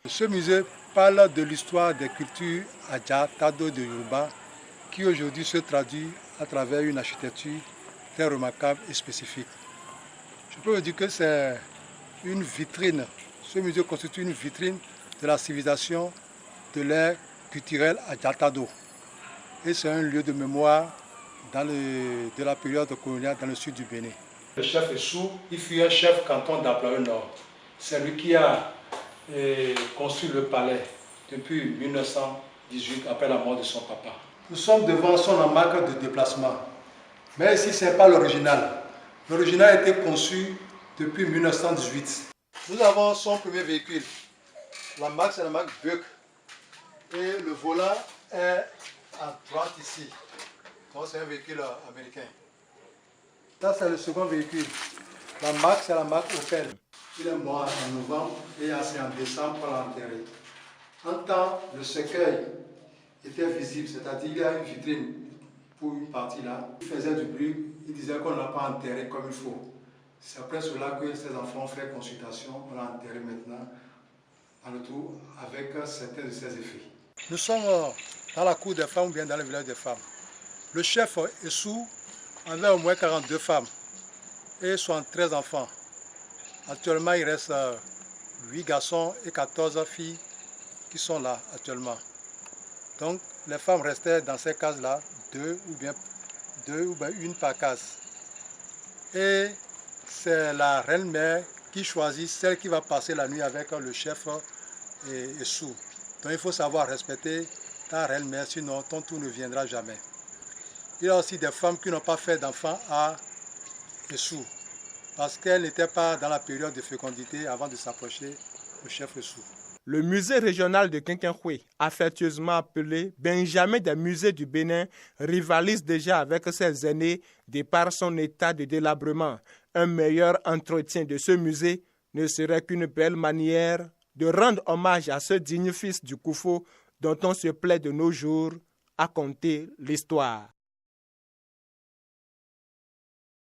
Ce musée parle de l'histoire des cultures Adja, Tado de Yoruba, qui aujourd'hui se traduit à travers une architecture très remarquable et spécifique. Je peux vous dire que c'est une vitrine. Ce musée constitue une vitrine de la civilisation de l'ère culturelle Adja Tado. Et c'est un lieu de mémoire de la période coloniale dans le sud du Bénin. Le chef Essou, il fut un chef canton d'Aplawe Nord. C'est lui qui a construit le palais depuis 1918, après la mort de son papa. Nous sommes devant son marque de déplacement. Mais ici, ce n'est pas l'original. L'original a été conçu depuis 1918. Nous avons son premier véhicule. La marque, c'est la marque Buick. Et le volant est à droite ici. Donc, c'est un véhicule américain. Ça, c'est le second véhicule. La marque, c'est la marque Opel. Il est mort en novembre et c'est en décembre pour l'enterrer. En temps, le cercueil était visible, c'est-à-dire qu'il y a une vitrine pour une partie là. Il faisait du bruit, il disait qu'on n'a pas enterré comme il faut. C'est après cela que ses enfants ont fait consultation, on l'a enterré maintenant en retour avec certains de ses effets. Nous sommes dans la cour des femmes ou bien dans le village des femmes. Le chef Essou avait au moins 42 femmes et 73 enfants. Actuellement, il reste 8 garçons et 14 filles qui sont là actuellement. Donc, les femmes restaient dans ces cases-là, deux ou bien une par case. Et c'est la reine-mère qui choisit celle qui va passer la nuit avec le chef Essou. Donc, il faut savoir respecter ta reine-mère, sinon ton tour ne viendra jamais. Il y a aussi des femmes qui n'ont pas fait d'enfants à Essou, parce qu'elles n'étaient pas dans la période de fécondité avant de s'approcher du chef Essou. Le musée régional de Kinkinfoué, affectueusement appelé Benjamin des musées du Bénin, rivalise déjà avec ses aînés de par son état de délabrement. Un meilleur entretien de ce musée ne serait qu'une belle manière de rendre hommage à ce digne fils du Koufo dont on se plaît de nos jours à conter l'histoire.